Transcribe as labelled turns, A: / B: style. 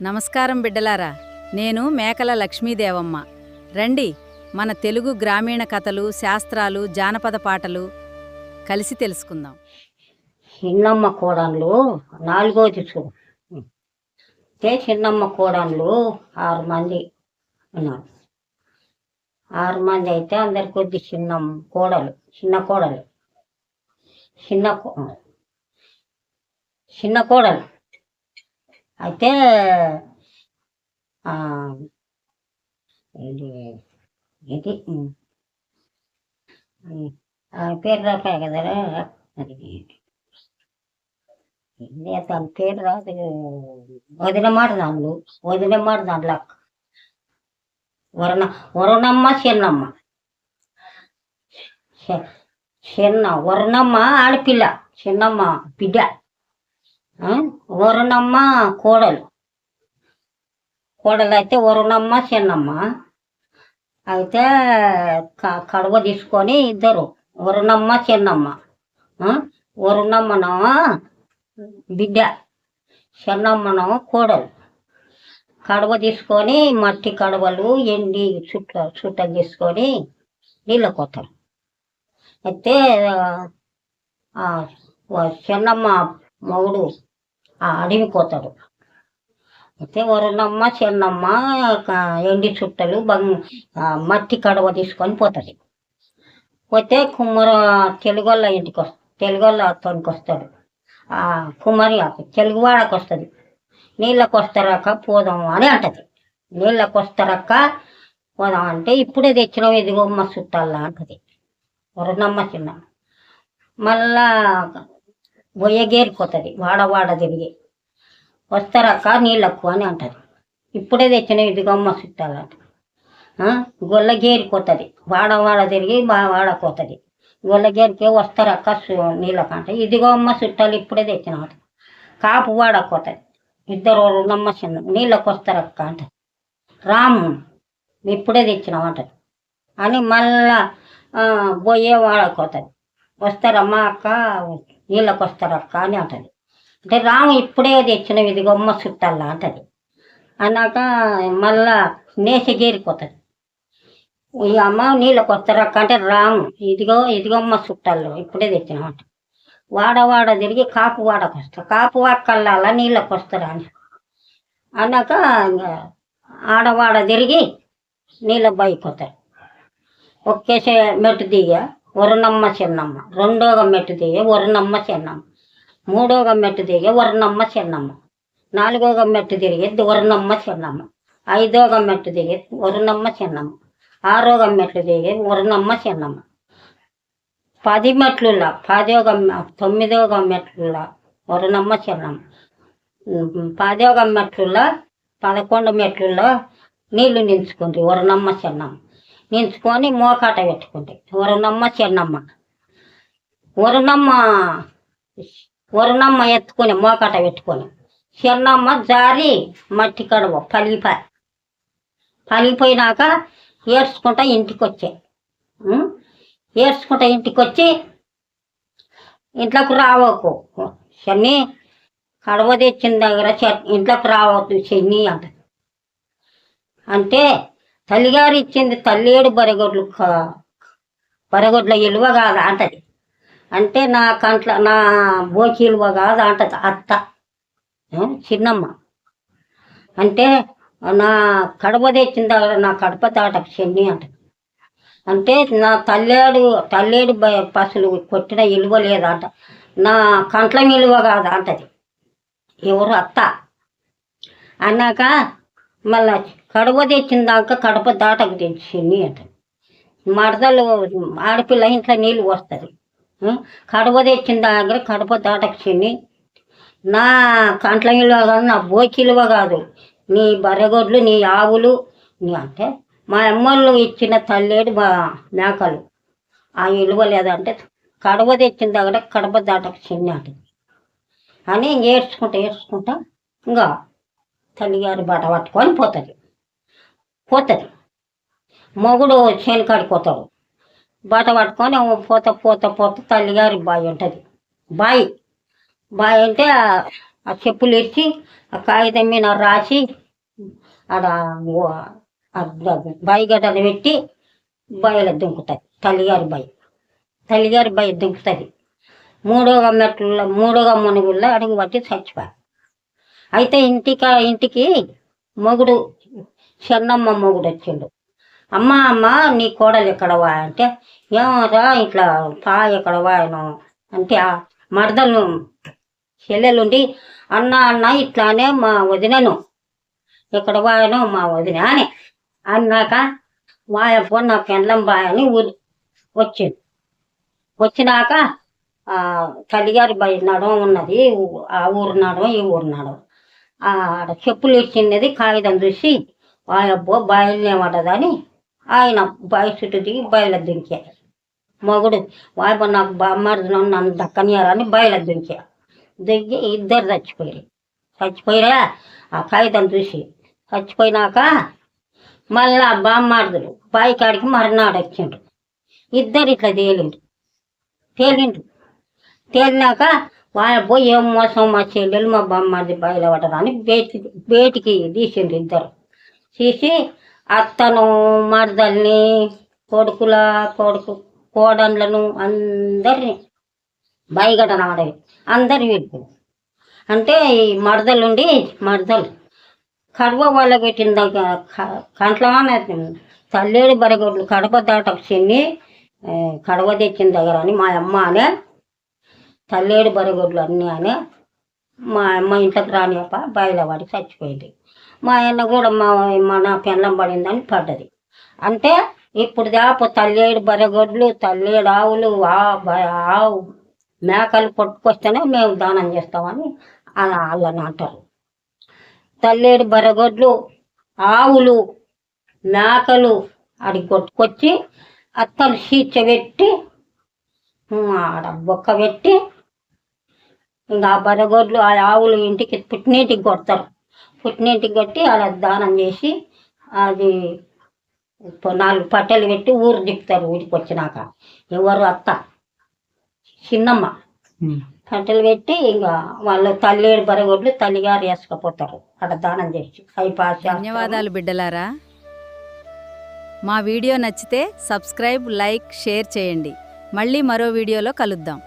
A: నమస్కారం బిడ్డలారా, నేను మేకల లక్ష్మీదేవమ్మ. రండి, మన తెలుగు గ్రామీణ కథలు, శాస్త్రాలు, జానపద పాటలు కలిసి తెలుసుకుందాం.
B: చిన్నమ్మ కోడన్లు నాలుగోది చూడు. చిన్నమ్మ కోడన్లు 6 మంది ఉన్నారు. 6 మంది అయితే అందరి కొద్ది చిన్న కోడలు చిన్న కోడలు అయితే ఇది ఇది పేరు రాపాయి కదరా, అది దాని పేరు రాదు. వదిన మాట దాంట్లో వరుణమ్మ వరుణమ్మ ఆడపిల్ల, చిన్నమ్మ బిడ్డ. వరుణమ్మ కోడలు అయితే వరుణమ్మ చిన్నమ్మ అయితే కడవ తీసుకొని ఇద్దరు వరుణమ్మ చిన్నమ్మ. వరుణమ్మనో బిడ్డ, చిన్నమ్మనో కోడలు కడవ తీసుకొని మట్టి కడవలు ఎండి చుట్టలు తీసుకొని నీళ్ళ కొత్తారు. అయితే చిన్నమ్మ మొగుడు అడవి పోతాడు. అయితే వరుణమ్మ చిన్నమ్మ ఎండి చుట్టలు మట్టి కడవ తీసుకొని పోతుంది. పోతే తెలుగోళ్ళ ఇంటికి తెలుగోళ్ళ అతనికి వస్తాడు. కుమ్మరి తెలుగువాడకు వస్తుంది. నీళ్ళకు వస్తారక్క పోదాము అని అంటది. నీళ్ళకు వస్తారక్క పోదాం అంటే ఇప్పుడే తెచ్చినావు ఇదిగోమ్మ చుట్టాలా అంటది వరుణమ్మ చిన్నమ్మ. మళ్ళా బొయ్యగేరిపోతుంది, వాడ తిరిగి వస్తారక్క నీళ్ళకు అని అంటది. ఇప్పుడే తెచ్చినావు ఇదిగోమ్మ చుట్టాలంట. గొల్లగేరిపోతుంది, వాడ తిరిగి వాడపోతుంది. గొల్లగేరికి వస్తారక్క నీళ్ళకంట. ఇదిగో అమ్మ చుట్టాలు ఇప్పుడే తెచ్చినమాట. కాపు వాడకపోతుంది. ఇద్దరు వరుణమ్మ చిన్న నీళ్ళకు వస్తారక్క అంట. రాము ఇప్పుడే తెచ్చినామంటది అని మళ్ళా బొయ్యే వాడకపోతుంది. వస్తారమ్మా అక్క నీళ్ళకు వస్తారక్క అని అంటది. అంటే రాము ఇప్పుడే తెచ్చినవి ఇదిగొమ్మ చుట్టాలా అంటది. అన్నాక మళ్ళా నేసగేరిపోతుంది. ఈ అమ్మ నీళ్ళకు వస్తారక్క అంటే రాము ఇదిగోమ్మ చుట్టాలు ఇప్పుడే తెచ్చినామంట. వాడ తిరిగి కాపు వాడకు వస్తారు. కాపు వాడకల్లా నీళ్ళకు వస్తారా అని అన్నాక ఆడవాడ తిరిగి నీళ్ళ బయకపోతారు. ఒకేసే మెట్టు దిగ వరుణమ్మ చిన్నమ్మ, రెండోగ మెట్టు దిగ వరుణమ్మ చిన్నమ్మ, మూడోగ మెట్టు దిగ వరుణమ్మ చిన్నమ్మ, నాలుగోగ మెట్టు తిరిగి వరుణమ్మ చిన్నమ్మ, ఐదోగ మెట్టు దిగి వరుణమ్మ చిన్నమ్మ, ఆరోగ మెట్లు దిగి వరుణమ్మ చిన్నమ్మ, 10 మెట్లులా 9వ మెట్లులా వరుణమ్మ చిన్నమ్మ, 10వ మెట్లులా 11 మెట్లులో నీళ్లు నించుకుంది వరుణమ్మ చిన్నమ్మ. నించుకొని మోకాట పెట్టుకుంది వరుణమ్మ చిన్నమ్మ. వరుణమ్మ ఎత్తుకొని మోకాట పెట్టుకొని చిన్నమ్మ జారి మట్టి కడువ పలిపోయినాక ఏడ్చుకుంటా ఇంటికి వచ్చి ఇంట్లోకి రావకు శని, కడవ తెచ్చిన దగ్గర ఇంట్లోకి రావద్దు శని అంట. అంటే తల్లిగారు ఇచ్చింది తల్లేడు బరగొడ్ల ఇలువ కాదా అంటది. అంటే నా బోకి ఇలువ కాదా అంటది అత్త చిన్నమ్మ. అంటే నా కడప తెచ్చిన దగ్గర నా కడప దాటకు శని అంటది. అంటే నా తల్లేడు పసులు కొట్టిన ఇలువ లేదంట, నా కంట్ల విలువ కాదా అంటది ఎవరు అత్త. అన్నాక మళ్ళా కడప తెచ్చిన దాకా కడప దాటకు తెచ్చింది అంటది. మరదలు ఆడపిల్ల ఇంట్లో నీళ్ళు వస్తుంది. కడప తెచ్చిన దగ్గర కడప దాటకు చిన్ని, నా కంట్ల విలువ కాదు, నా బోకి విలువ కాదు, నీ బర్రెగొడ్లు నీ ఆవులు నీ అంటే మా అమ్మోళ్ళు ఇచ్చిన తల్లేడు మేకలు ఆ విలువ లేదంటే కడప తెచ్చిన దగ్గర కడప దాటకు చిన్ని అంటది అని ఏడ్చుకుంటా ఇంకా తల్లిగారి బట పట్టుకొని పోతుంది. మొగుడు చేనుకాడికి పోతాడు. బట పట్టుకొని పోత తల్లిగారి బావి ఉంటుంది. బావి అంటే ఆ చెప్పులు ఇచ్చి ఆ కాగితం మీద రాసి ఆడ బయగడ్డలు పెట్టి బయలు దుంకుతుంది తల్లిగారి బయ దుంకుతుంది. మూడోగా మునుగుల్లో అడుగు పట్టి చచ్చిపోయి. అయితే ఇంటికి మొగుడు చెన్నమ్మ మొగుడు వచ్చిండు. అమ్మ నీ కోడలు ఎక్కడవా అంటే, ఏమరా ఇట్లా ఎక్కడ వాయను అంటే ఆ మరదలు చెల్లెలుండి అన్న ఇట్లానే మా వదినను ఎక్కడ వాయను మా వదిన అని అన్నాక వాయపో నా పెండ్లం బాయని వచ్చింది. వచ్చినాక తల్లిగారి బయ నడవ ఉన్నది, ఆ ఊరు నడవ ఈ ఊరు నడవ. ఆడ చెప్పులు ఇచ్చినది కాగితం చూసి వాయబ్బో బయలుదేమటదని ఆయన బావి చుట్టూ దిగి బయలు దించా. మొగుడు వాయబ్బో నాకు బామ్మర్దును నన్ను దక్కనియారని బయలు దిగి ఇద్దరు చచ్చిపోయిరా ఆ కాగితం చూసి. చచ్చిపోయినాక మళ్ళా బామ్మర్దులు బావి కాడికి మరునాడు వచ్చిండ్రు. ఇద్దరు ఇట్లా తేలినాక వాయబ్బో ఏం మోసం మా చెల్లెలు మా బామ్మర్ది బయలు పడరా అని బయటికి తీసిండ్రు. ఇద్దరు తీసి అత్తను మరదల్ని కోడళ్ళను అందరిని బయగడన ఆడవి అందరు వీళ్ళు అంటే ఈ మరదలు కడప వాళ్ళ పెట్టిన దగ్గర కంట్లమాన తల్లేడు బరగొడ్లు కడప దాటకు చిన్ని కడవ తెచ్చిన దగ్గర అని మా అమ్మ అనే తల్లేడు బరగొడ్లు అన్నీ అనే మా అమ్మ ఇంట్లోకి రానియప్ప బయలువాడి చచ్చిపోయింది. మా ఆయన కూడా మన పెళ్ళం పడిందని పడ్డది. అంటే ఇప్పుడు దాపు తల్లేడు బరగొడ్లు తల్లేడు ఆవులు ఆవు మేకలు కొట్టుకొస్తేనే మేము దానం చేస్తామని వాళ్ళని అంటారు. తల్లేడు బరగొడ్లు ఆవులు మేకలు అడిగి కొట్టుకొచ్చి అత్తలు పెట్టి ఆడ బొక్క పెట్టి ఇంకా ఆ బరగొడ్లు ఆ ఆవులు ఇంటికి పుట్టినీటికి కొడతారు. పుట్టినీటికి కొట్టి అలా దానం చేసి అది 4 పట్టెలు పెట్టి ఊరు తిప్పుతారు. ఊరికి వచ్చినాక ఎవరు అత్త చిన్నమ్మ పట్టెలు పెట్టి ఇంకా వాళ్ళు తల్లేడు బరగొడ్లు తల్లిగారు వేసుకపోతారు అక్కడ దానం చేసి
A: ధన్యవాదాలు బిడ్డలారా. మా వీడియో నచ్చితే సబ్స్క్రైబ్, లైక్, షేర్ చేయండి. మళ్ళీ మరో వీడియోలో కలుద్దాం.